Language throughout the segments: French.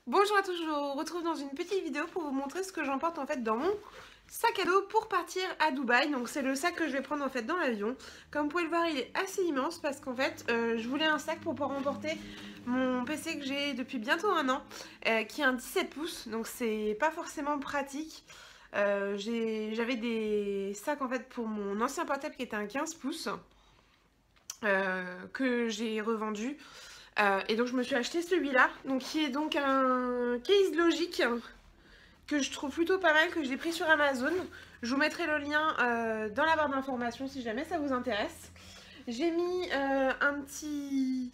Bonjour à tous, je vous retrouve dans une petite vidéo pour vous montrer ce que j'emporte en fait dans mon sac à dos pour partir à Dubaï. Donc c'est le sac que je vais prendre en fait dans l'avion. Comme vous pouvez le voir, il est assez immense parce qu'en fait je voulais un sac pour pouvoir emporter mon PC que j'ai depuis bientôt un an, qui est un 17 pouces, donc c'est pas forcément pratique. J'avais des sacs en fait pour mon ancien portable qui était un 15 pouces, que j'ai revendu. Et donc je me suis acheté celui-là, donc qui est donc un case logique que je trouve plutôt pas mal, que j'ai pris sur Amazon. Je vous mettrai le lien dans la barre d'informations si jamais ça vous intéresse. J'ai mis un petit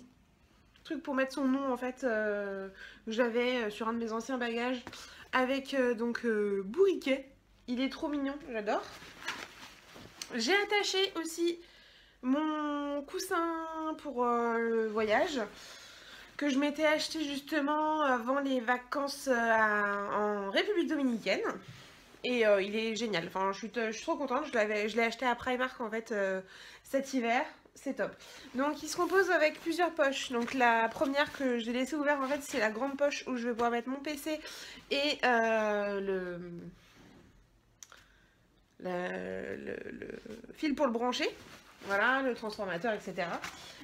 truc pour mettre son nom en fait, que j'avais sur un de mes anciens bagages, avec donc Bourriquet. Il est trop mignon, j'adore. J'ai attaché aussi mon coussin pour le voyage, que je m'étais acheté justement avant les vacances en République Dominicaine. Et il est génial, enfin je suis trop contente, je l'ai acheté à Primark en fait cet hiver, c'est top. Donc il se compose avec plusieurs poches. Donc la première que j'ai laissée ouverte en fait, c'est la grande poche où je vais pouvoir mettre mon PC et le fil pour le brancher. Voilà, le transformateur, etc.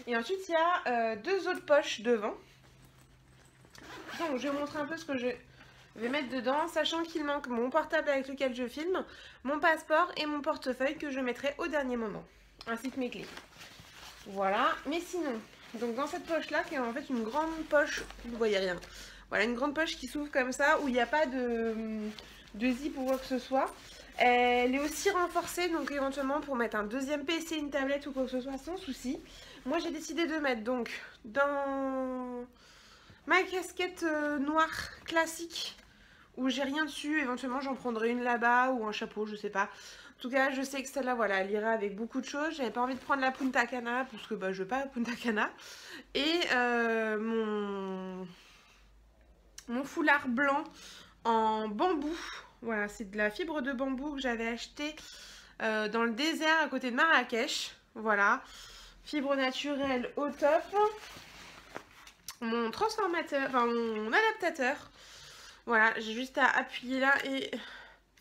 Et ensuite, il y a deux autres poches devant. Donc, je vais vous montrer un peu ce que je vais mettre dedans, sachant qu'il manque mon portable avec lequel je filme, mon passeport et mon portefeuille que je mettrai au dernier moment, ainsi que mes clés. Voilà, mais sinon, donc dans cette poche-là, qui est en fait une grande poche, vous ne voyez rien. Voilà, une grande poche qui s'ouvre comme ça, où il n'y a pas de zip ou quoi que ce soit. Elle est aussi renforcée, donc éventuellement pour mettre un deuxième PC, une tablette ou quoi que ce soit, sans souci. Moi, j'ai décidé de mettre donc dans ma casquette noire classique, où j'ai rien dessus. Éventuellement, j'en prendrai une là-bas ou un chapeau, je sais pas. En tout cas, je sais que celle-là, voilà, elle ira avec beaucoup de choses. J'avais pas envie de prendre la Punta Cana, parce que bah, je veux pas la Punta Cana. Et mon foulard blanc en bambou. Voilà, c'est de la fibre de bambou que j'avais acheté dans le désert à côté de Marrakech. Voilà, fibre naturelle au top. Mon transformateur, enfin mon adaptateur. Voilà, j'ai juste à appuyer là et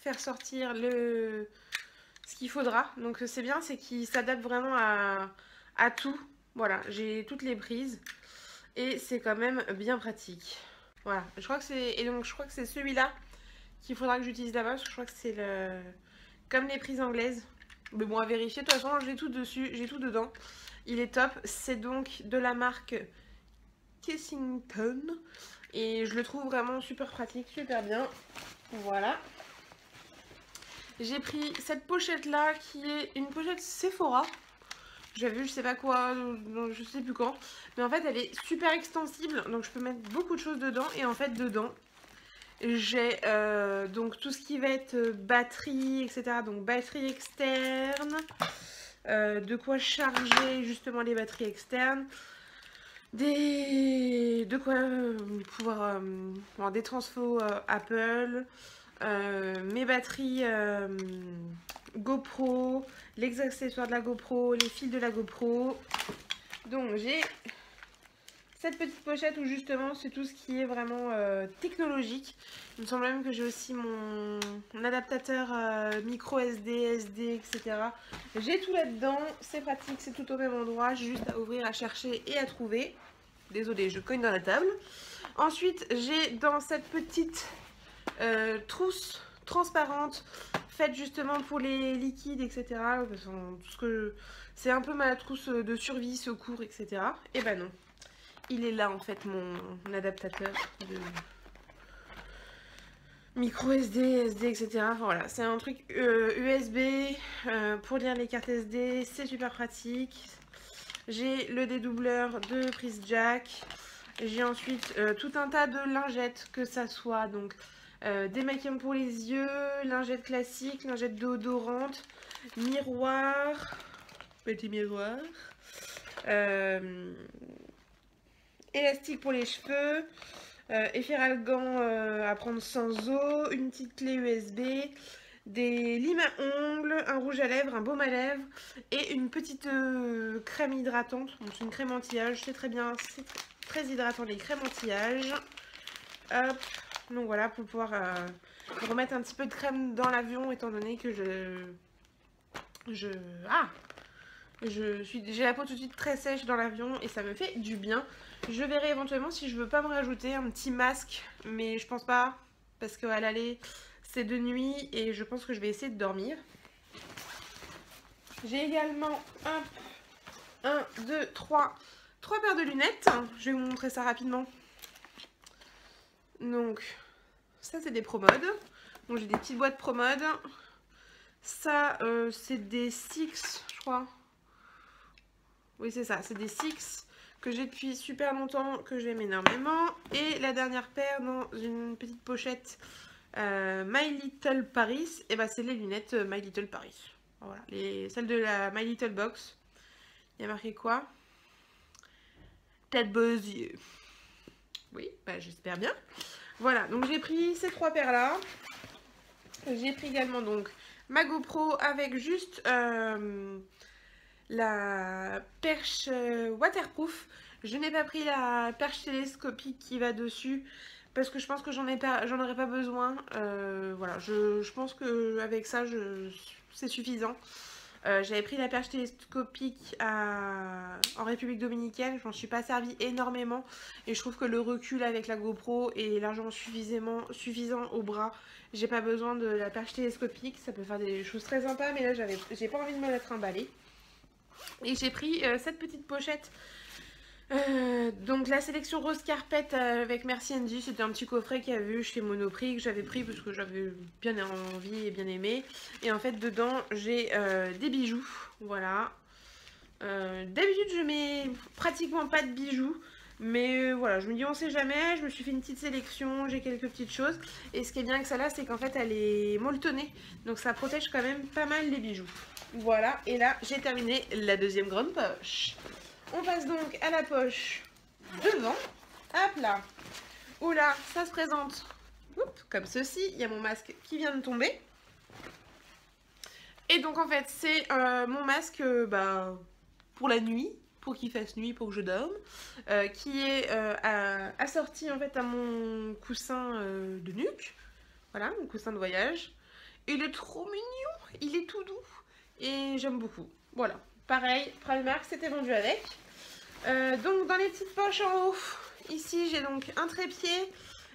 faire sortir ce qu'il faudra. Donc c'est bien, c'est qu'il s'adapte vraiment à tout. Voilà, j'ai toutes les prises et c'est quand même bien pratique. Voilà, je crois que c'est celui-là qu'il faudra que j'utilise là-bas, parce que je crois que c'est le comme les prises anglaises. Mais bon, à vérifier. De toute façon, j'ai tout dessus, j'ai tout dedans. Il est top. C'est donc de la marque Kensington et je le trouve vraiment super pratique, super bien. Voilà. J'ai pris cette pochette là qui est une pochette Sephora. J'avais vu je sais pas quoi, je sais plus quand. Mais en fait elle est super extensible, donc je peux mettre beaucoup de choses dedans. Et en fait dedans j'ai donc tout ce qui va être batterie, etc. Donc batterie externe, de quoi charger justement les batteries externes. De quoi pouvoir avoir des transfos Apple, mes batteries GoPro, les accessoires de la GoPro, les fils de la GoPro. Donc j'ai cette petite pochette où justement c'est tout ce qui est vraiment technologique. Il me semble même que j'ai aussi mon adaptateur micro SD, SD, etc. J'ai tout là-dedans, c'est pratique, c'est tout au même endroit, j'ai juste à ouvrir, à chercher et à trouver. Désolée, je cogne dans la table. Ensuite, j'ai dans cette petite trousse transparente, faite justement pour les liquides, etc. C'est un peu ma trousse de survie, secours, etc. Et ben non. Il est là en fait mon adaptateur de micro SD, SD, etc. Enfin, voilà, c'est un truc USB pour lire les cartes SD, c'est super pratique. J'ai le dédoubleur de prise jack. J'ai ensuite tout un tas de lingettes, que ça soit donc démaquillant pour les yeux, lingettes classiques, lingettes déodorantes, miroir, petit miroir, élastique pour les cheveux, efferalgan à prendre sans eau, une petite clé USB, des limes à ongles, un rouge à lèvres, un baume à lèvres et une petite crème hydratante. Donc c'est une crème anti-âge, c'est très bien, c'est très hydratant les crèmes anti-âge. Hop. Donc voilà, pour pouvoir remettre un petit peu de crème dans l'avion, étant donné que j'ai la peau tout de suite très sèche dans l'avion et ça me fait du bien. Je verrai éventuellement si je veux pas me rajouter un petit masque, mais je pense pas, parce qu'à l'aller c'est de nuit et je pense que je vais essayer de dormir. J'ai également 1, 2, 3 paires de lunettes. Je vais vous montrer ça rapidement. Donc, ça c'est des ProMode. Donc j'ai des petites boîtes ProMode. Ça, c'est des Six, je crois. Oui, c'est ça, c'est des Six que j'ai depuis super longtemps, que j'aime énormément. Et la dernière paire dans une petite pochette My Little Paris, et bah c'est les lunettes My Little Paris. Voilà, celles de la My Little Box. Il y a marqué quoi? Tête beaux yeux. Oui, bah j'espère bien. Voilà, donc j'ai pris ces 3 paires là. J'ai pris également donc ma GoPro avec juste la perche waterproof. Je n'ai pas pris la perche télescopique qui va dessus parce que je pense que j'en aurais pas besoin. Voilà, je pense que avec ça c'est suffisant. J'avais pris la perche télescopique en République Dominicaine, je m'en suis pas servi énormément et je trouve que le recul avec la GoPro est largement suffisant au bras. J'ai pas besoin de la perche télescopique, ça peut faire des choses très sympas, mais là j'ai pas envie de me la trimballer. Et j'ai pris cette petite pochette. Donc la sélection Rose Carpet avec Merci Andy, c'était un petit coffret qu'il y avait eu chez Monoprix que j'avais pris parce que j'avais bien envie et bien aimé. Et en fait dedans j'ai des bijoux, voilà. D'habitude je mets pratiquement pas de bijoux, mais voilà, je me dis on sait jamais, je me suis fait une petite sélection, j'ai quelques petites choses. Et ce qui est bien avec celle-là, c'est qu'en fait elle est molletonnée, donc ça protège quand même pas mal les bijoux. Voilà, et là j'ai terminé la deuxième grande poche. On passe donc à la poche devant. Hop là. Oula, ça se présente comme ceci. Il y a mon masque qui vient de tomber. Et donc en fait c'est mon masque pour la nuit, pour qu'il fasse nuit, pour que je dorme, qui est assorti en fait à mon coussin de nuque. Voilà, mon coussin de voyage. Il est trop mignon, il est tout doux et j'aime beaucoup. Voilà, pareil, Primark, c'était vendu avec. Donc dans les petites poches en haut, ici j'ai donc un trépied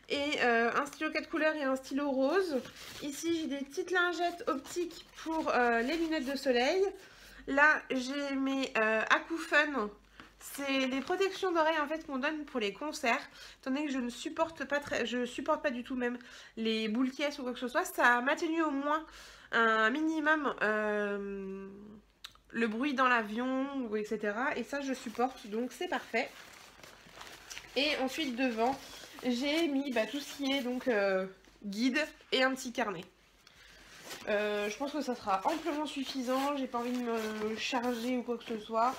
et un stylo 4 couleurs et un stylo rose. Ici j'ai des petites lingettes optiques pour les lunettes de soleil. Là j'ai mes Akufun. C'est les protections d'oreilles en fait qu'on donne pour les concerts. Étant donné que je ne supporte pas du tout même les boules caisses ou quoi que ce soit, ça m'a tenu au moins un minimum le bruit dans l'avion, etc. Et ça je supporte, donc c'est parfait. Et ensuite devant, j'ai mis tout ce qui est donc guide et un petit carnet. Je pense que ça sera amplement suffisant, j'ai pas envie de me charger ou quoi que ce soit.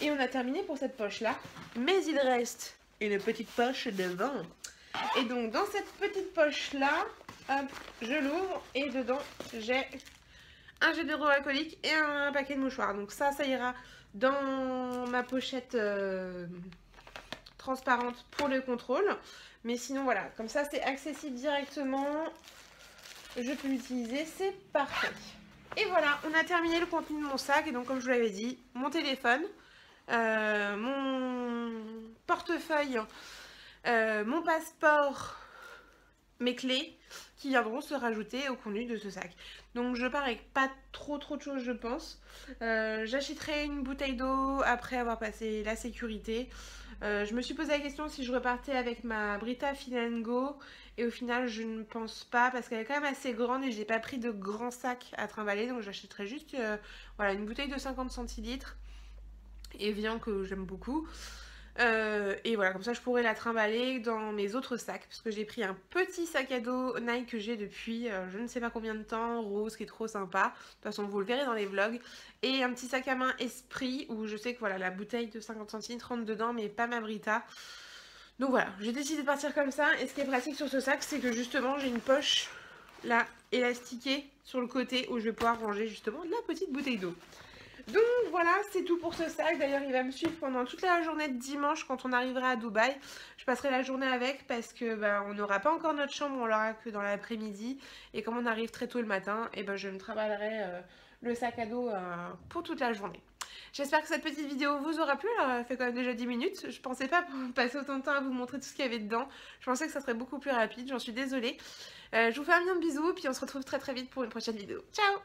Et on a terminé pour cette poche là, mais il reste une petite poche devant. Et donc dans cette petite poche là, hop, je l'ouvre et dedans j'ai un jet d'hydroalcoolique et un paquet de mouchoirs. Donc ça ira dans ma pochette transparente pour le contrôle. Mais sinon voilà, comme ça c'est accessible directement. Je peux l'utiliser, c'est parfait. Et voilà, on a terminé le contenu de mon sac. Et donc comme je vous l'avais dit, mon téléphone, mon portefeuille, mon passeport, mes clés qui viendront se rajouter au contenu de ce sac. Donc je pars avec pas trop de choses je pense. J'achèterai une bouteille d'eau après avoir passé la sécurité. Je me suis posé la question si je repartais avec ma Brita Feel & Go et au final je ne pense pas parce qu'elle est quand même assez grande et j'ai pas pris de grand sac à trimballer, donc j'achèterai juste voilà, une bouteille de 50 centilitres Evian que j'aime beaucoup. Et voilà, comme ça je pourrais la trimballer dans mes autres sacs parce que j'ai pris un petit sac à dos Nike que j'ai depuis je ne sais pas combien de temps, rose, qui est trop sympa. De toute façon vous le verrez dans les vlogs. Et un petit sac à main Esprit où je sais que voilà, la bouteille de 50 centilitres rentre dedans mais pas ma Brita. Donc voilà, j'ai décidé de partir comme ça. Et ce qui est pratique sur ce sac, c'est que justement j'ai une poche là élastiquée sur le côté où je vais pouvoir ranger justement la petite bouteille d'eau. Donc voilà, c'est tout pour ce sac. D'ailleurs, il va me suivre pendant toute la journée de dimanche quand on arrivera à Dubaï. Je passerai la journée avec parce que on n'aura pas encore notre chambre, on l'aura que dans l'après-midi. Et comme on arrive très tôt le matin, et je me travaillerai le sac à dos pour toute la journée. J'espère que cette petite vidéo vous aura plu. Elle fait quand même déjà 10 minutes. Je pensais pas passer autant de temps à vous montrer tout ce qu'il y avait dedans. Je pensais que ça serait beaucoup plus rapide. J'en suis désolée. Je vous fais un million de bisous. Puis on se retrouve très très vite pour une prochaine vidéo. Ciao!